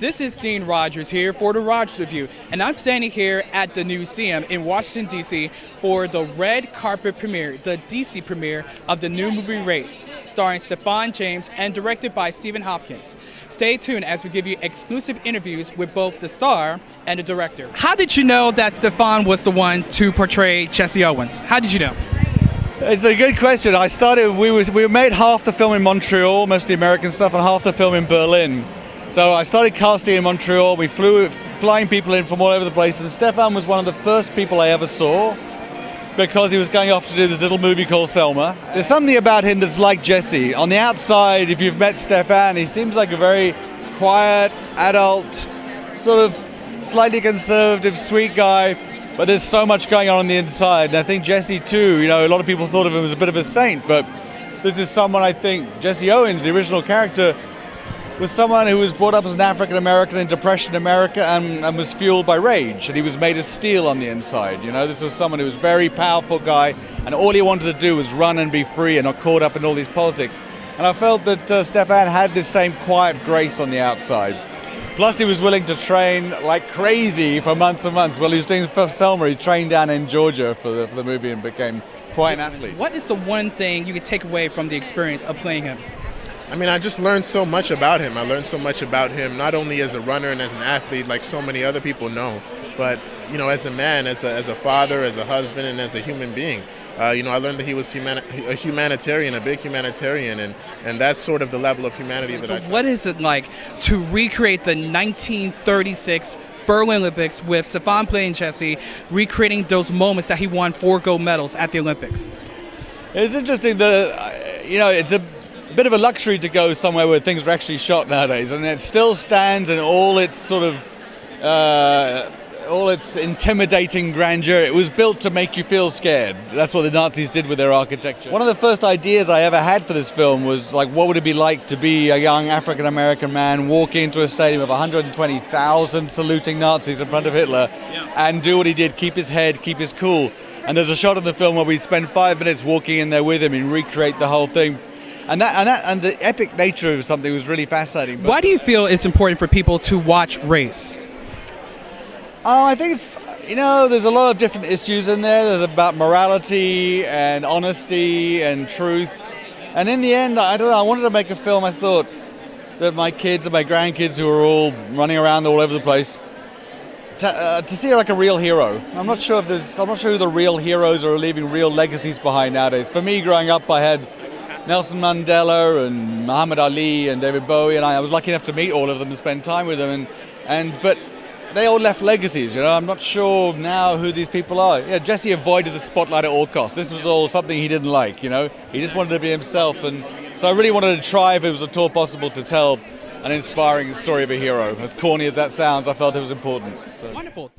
This is Dean Rogers here for the Rogers Review, and I'm standing here at the Newseum in Washington, D.C. for the red carpet premiere, the DC premiere of the new movie Race, starring Stephan James and directed by Stephen Hopkins. Stay tuned as we give you exclusive interviews with both the star and the director. How did you know that Stephan was the one to portray Jesse Owens? How did you know? It's a good question. We made half the film in Montreal, mostly American stuff, and half the film in Berlin. So I started casting in Montreal. We flying people in from all over the place, and Stephan was one of the first people I ever saw because he was going off to do this little movie called Selma. There's something about him that's like Jesse. On the outside, if you've met Stephan, he seems like a very quiet, adult, sort of slightly conservative, sweet guy, but there's so much going on the inside. And I think Jesse too, a lot of people thought of him as a bit of a saint, but this is someone, I think, Jesse Owens, the original character, was someone who was brought up as an African-American in Depression America and was fueled by rage, and he was made of steel on the inside. This was someone who was a very powerful guy, and all he wanted to do was run and be free and not caught up in all these politics. And I felt that Stephan had this same quiet grace on the outside. Plus, he was willing to train like crazy for months and months. Well, he was doing Selma. He trained down in Georgia for the movie and became quite an athlete. What is the one thing you could take away from the experience of playing him? I just learned so much about him. I learned so much about him, not only as a runner and as an athlete, like so many other people know, but as a man, as a father, as a husband, and as a human being. I learned that he was a humanitarian, a big humanitarian, and that's sort of the level of humanity that I try. So what is it like to recreate the 1936 Berlin Olympics with Stephan playing Jesse, recreating those moments that he won 4 gold medals at the Olympics? It's interesting that, it's a bit of a luxury to go somewhere where things are actually shot nowadays, and it still stands in all its sort of all its intimidating grandeur. It was built to make you feel scared. That's what the Nazis did with their architecture. One of the first ideas I ever had for this film was like, what would it be like to be a young African-American man walking into a stadium of 120,000 saluting Nazis in front of Hitler and do what he did, keep his head, keep his cool. And there's a shot in the film where we spend 5 minutes walking in there with him and recreate the whole thing. And the epic nature of something was really fascinating. Why do you feel it's important for people to watch Race? I think it's, there's a lot of different issues in there. There's about morality and honesty and truth. And in the end, I wanted to make a film, I thought, that my kids and my grandkids who are all running around all over the place, to see like a real hero. I'm not sure who the real heroes are leaving real legacies behind nowadays. For me, growing up, I had Nelson Mandela and Muhammad Ali and David Bowie, and I was lucky enough to meet all of them and spend time with them, but they all left legacies. I'm not sure now who these people are. Jesse avoided the spotlight at all costs. This was all something he didn't like. He just wanted to be himself, and so I really wanted to try, if it was at all possible, to tell an inspiring story of a hero. As corny as that sounds, I felt it was important. So. Wonderful.